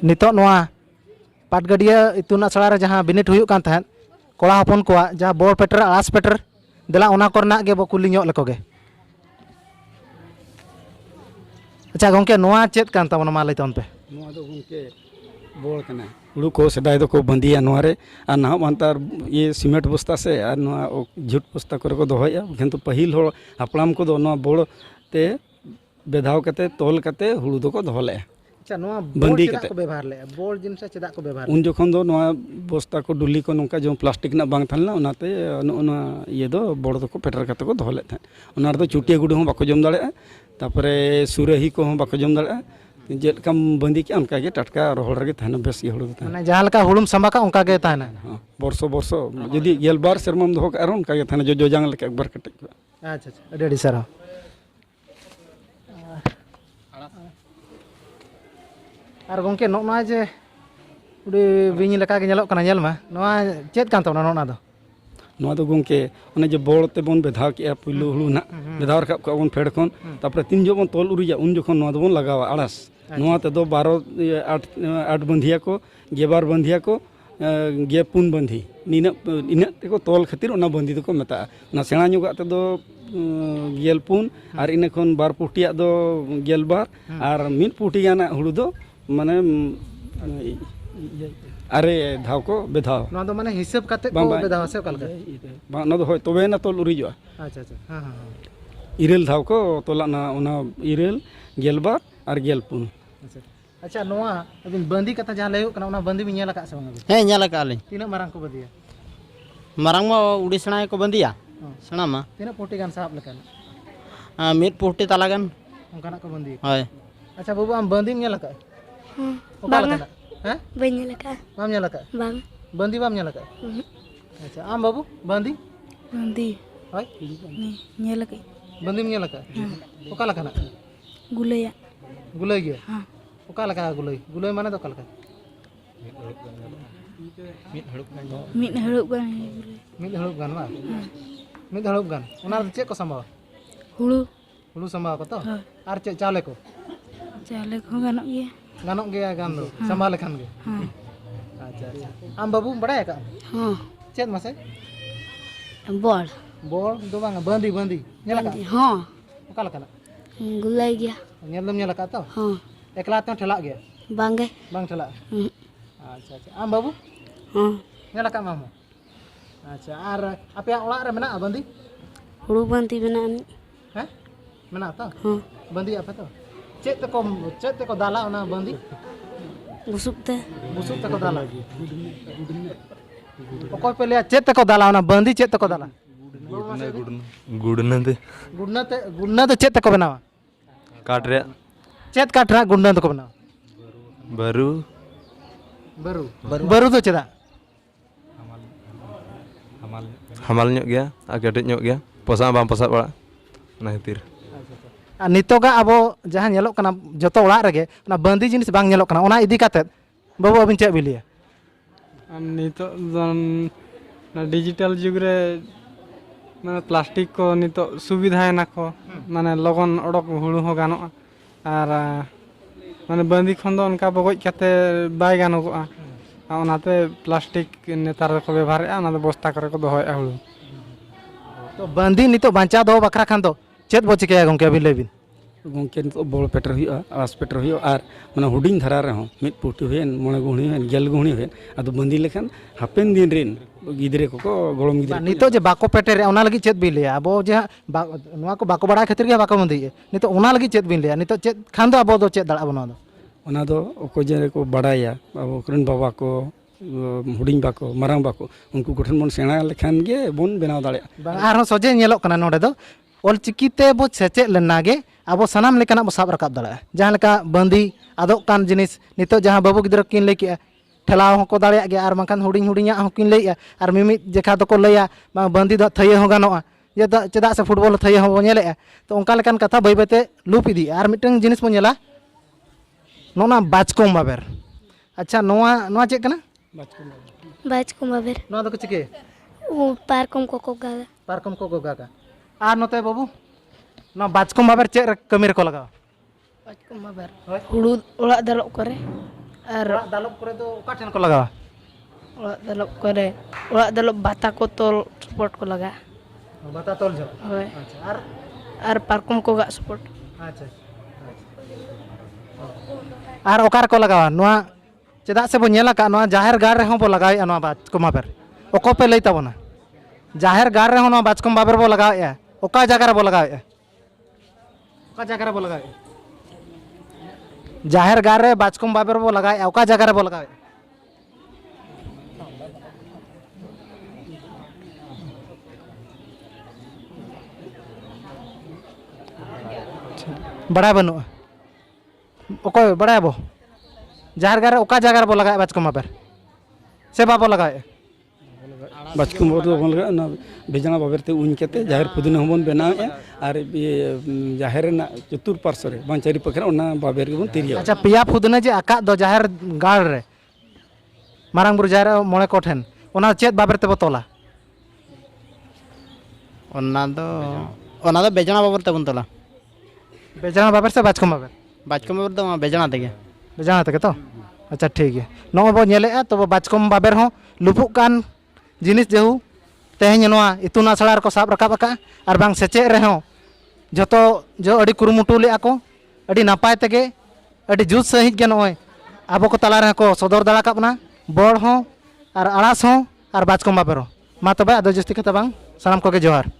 नितो नोआ पाटगडिया इतुन आसड़ा रे जहां बिनिट हुयुक कान तहत कोड़ा हपन कोआ जहां बोर पेटर आस पेटर देला ओना करना गे बो कुली ᱧᱚᱜ लेको गे अच्छा गंके नोआ चेत कान ताबोना मा लैतन पे नोआ दो गंके बोल कना हुड़ू को सेदाय दो को बंदिया नोआ रे आर ना मानतार ये सीमेंट बस्ता से आर नोआ झुट बस्ता करे को दोहया किंतु पहिल हो हापड़ाम को दो नोआ बोल ते बेधाव कते तोल कते हुड़ू दो को दोहले अच्छा नोआ बंदी चेदा को व्यवहार ले बोल जिनस चेदा को व्यवहार उन जोखन दो नोआ बस्ता को डुली को नोका जो प्लास्टिक ना बांग थालना ओनाते ओना ये दो बोड़ दो को पेटर कते को दोहले था ओना रे दो चुटिया गुडू हो बाको जम दाड़े तापरे सुरही को हो बाको जम दाड़े जेलकम बंदी के उनका के टटका रोहड़ रे थाना बेस ये हुड़ू था माने जहां लका हुलुम संबाका उनका गे ताना बरसो बरसो यदि गेलबार शर्मम दो का उनका के थाना जो जांग लेके एक बार कटे अच्छा अच्छा अडी अडी सर आर गंके नोना जे उडी बिनी लका गे नेलोक कना नेल मा नोआ चेत कान ताबोना नोना दो नोआ दो गंके ओने जे बोड़ ते बोन बेधाव के पुइलो हुड़ू ना बेधाव रखा को बोन फेड़ खन तापरे तीन जो बोन तोल उरिया उन जोखन नोआ दो बोन लगावा आड़ास नोआ ते दो 12 8 बंधिया को गेबार बंधिया को गे पुन बंधी नीना इना ते को तोल खातिर ओना बंधी दो को मेता ना सेणा ᱧᱚᱜᱟ ते दो गेल पुन आर इना खन बार पुटिया दो गेल बार आर मिद पुटी गाना हुड़ू दो माने अरे धाव को बेधाव नोआ दो माने हिसाब काते को बेधाव से कलका बा ना दो होय तबे ना तोल उरिजो अच्छा अच्छा हां हां इरेल धाव को तोला ना ओना इरेल गेलबार आर गेलपुन अच्छा अच्छा नोआ अबिन बंदी कथा जहां लेयो कना ओना बंदी बिन नेला का से बंगा हे नेला का लिन तीना मारंग को बंदिया मारंग मा उड़ी सेणा को बंदिया सेणा मा तीना पोटी गान साहब लेकन मिद पोटी तालागन उनकाना को बंदी होय अच्छा बाबू आम बंदी नेला का ओका लका हैं बाई नेला का बाम नेला का बांग बंदी बाम नेला का अच्छा आम बाबू बंदी बंदी होय नेला का बंदी नेला का ओका लका ना गुलैया गुलई गे हां ओका लका गुलई गुलई माने तो कलका मिद हड़ुब गान मिद हड़ुब गान बा मिद हड़ुब गान ओना चे को संभव हुड़ू हुलू संभव को तो आर चे चाले को चाले को गानोग गया गानोग गया गान दो संभव लेखान गे हां अच्छा अच्छा आम बाबू बड़ाय का हां चेत मासे बॉल बोल दो बांगा बंदी बंदी नेला का हां ओका लका ना गुलै गया नेलम नेला का तो हां एकला तो ठेला गया बांगे बांग ठेला अच्छा अच्छा आम बाबू हां नेला का मामू अच्छा आर आपया ओड़ा रे मेना बंदी हुड़ू बंदी बना हैं मेना तो हां बंदी आपे तो चेत को दाला ओना बंदी बुसुब ते बुसुब तको दाला ओकोय पे ले चेत को दाला ओना बंदी चेत को दाला गुडना तो चेत को बनावा काट रे चेत काटरा गुडना तो को बनावा बारू बरू बरू तो चेदा हमाल ᱧᱚᱜ गया आ केटेज ᱧᱚᱜ गया पोसा बाम पोसा बड़ा ना खातिर आ नितोगा अबो जहां नेलोक कना जतो ओड़ा रेगे ओना बंदी जिनिस बांग नेलोक कना ओना इदी काते बाबू अबिन चे बिलिया नितो डिजिटल जुग रे माने प्लास्टिक को नितो सुविधा ना को माने लगन ओडक हुड़ू हो गानो आर माने बंदी खन दो उनका बगज काते बाय गानोगआ ओनाते प्लास्टिक नेतार को व्यवहार ओना दो बस्ता करे को दोहय हुड़ू तो बंदी नितो बांचा दो बकरा खान दो चेत बो चिके गंके अबिन लेबिन गंके नितो बोल पेटर हुआ आस पेटर हुआ आर माने हुडिंग धरा रे हो मिद पुटी हुएन मोणे गुणी हुएन गेल गुणी हुएन आदो बंदी लेखान हापेन दिन रेन गिदरे को गोलम गिदरे नितो जे बाको पेटेरे ओना लगी चेत बिन लिया अबो जे नोआ को बाको बड़ा खातिर गे बाको बंदी नितो ओना लगी चेत बिन लिया नितो चेत खान दो अबो दो चेत दाड़ा बनो दो ओना दो ओको जे को बड़ाया अब करन बाबा को हुडिंग बाको मारांग बाको उनको गठन मन सेणा लेखान गे बोन बनाव दाड़े आरो सोजे नेलोक कना नोडे दो ऑल चिकिते बो सेचेत लेना गे अब सानाम लेकाना बो साब रकाब दाड़ा जहां लेका बंदी आदोक कान जिनिस नितो जहां बाबू गिदरा किन ले के ठेलाव होको दाड़े गे आर मानखान हुडिंग हुडिंग हो किन ले आर मिमित जेखा दो को लैया बंदी दो थये हो गानोआ जे चेदा से फुटबॉल थये हो नेले तो ओंका लेकान कथा बाय बायते लूप इदी आर मिटन जिनिस बो नेला नोना बाचकोम बाबेर अच्छा नोआ चेक कना बाचकोम बाबेर नोआ दो चिके पारकम को गागा पारकम को गागा आर नोते बाबू ना बाचकोम बाबेर चे कमी रे को लगाव बाचकोम बाबेर हुड़ू ओड़ा दलक करे Ar Orak dalop kore do oka ᱴᱷᱮᱱ ᱠᱚ ᱞᱟᱜᱟᱣᱟ? Orak dalop bata ko tol support ko laga. ᱵᱟᱛᱟ ᱛᱚᱞ ᱡᱚ Hoy. ᱟᱪᱪᱷᱟ Ar parkom ko gak support. ᱟᱪᱪᱷᱟ ᱟᱨ ᱚᱠᱟ ᱨᱮᱠᱚ ᱞᱟᱜᱟᱣᱟ ᱱᱚᱣᱟ ᱪᱮᱫᱟᱜ ᱥᱮ ᱵᱚ ᱧᱮᱞ ᱟᱠᱟᱫ ᱱᱚᱣᱟ ᱡᱟᱦᱮᱨ ᱜᱟᱲ ᱨᱮᱦᱚᱸ ᱵᱚ ᱞᱟᱜᱟᱣᱮᱫᱼᱟ ᱱᱚᱣᱟ ᱵᱟᱪᱠᱚᱢ ᱵᱟᱵᱮᱨ ᱚᱠᱚ ᱯᱮ ᱞᱟᱹᱭ ᱛᱟᱵᱚᱱᱟ ᱡᱟᱦᱮᱨ ᱜᱟᱲ ᱨᱮᱦᱚᱸ ᱱᱚᱣᱟ ᱵᱟᱪᱠᱚᱢ ᱵᱟᱵᱮᱨ ᱵᱚ ᱞᱟᱜᱟᱣᱮᱫᱼᱟ ᱚᱠᱟ ᱡᱟᱭᱜᱟ ᱨᱮᱵᱚ ᱞᱟᱜᱟᱣᱮᱫᱼᱟ ᱚᱠᱟ ᱡᱟᱭᱜᱟ ᱨᱮᱵᱚ ᱞᱟᱜᱟᱣᱮᱫᱼᱟ ᱡᱟᱦᱮᱨ ᱜᱟᱲ ᱨᱮ ᱵᱟᱪᱠᱚᱢ ᱵᱟᱵᱮᱨ ᱵᱚ ᱞᱟᱜᱟᱣᱮᱫᱼᱟ ᱚᱠᱟ ᱡᱟᱭᱜᱟ ᱨᱮᱵᱚ ᱞᱟᱜᱟᱣᱮᱫᱼᱟ बड़ा बनू ओको बड़ा बो जहर गारे ओका जगह रे बो लगाए बाचकम बाबर से बाबो लगाए बाचकम बाबर तो बन लगा ना बेजना बाबर ते उन केते जाहिर पुदिना होबन बनाए और जाहिर ना चतुर पार्श्व रे बांचारी पकरा ओना बाबर के बन तिरिया अच्छा पिया फुदना जे आका दो जहर गाड़ रे मारंग बुरु जहर मोळे को ठेन ओना चेत बाबर ते बतोला ओना दो बेजना बाबर ते बन तोला बेजना बाबर से बाचकम बाबर बाचकम बाबर दो बेजना तेगे बेजना तक तो अच्छा ठीक है नो बो नेले तो बाचकम बाबर हो लुपुक कान जिनिस जेहू तेहें नोआ इतुन आसड़ा को साब रकाब आका और बांग सेचे रहे जतो जो अड़ी कुरुमुटु ले आको अड़ी नापाय तेगे अड़ी जुत सहित गे नोय आबो को तला रे को सदर दड़ा काबना बड़ हो और आड़ास हो और बाचकम बाबर हो मा तबे आदो जस्ती कता बांग सलाम को के जोहार।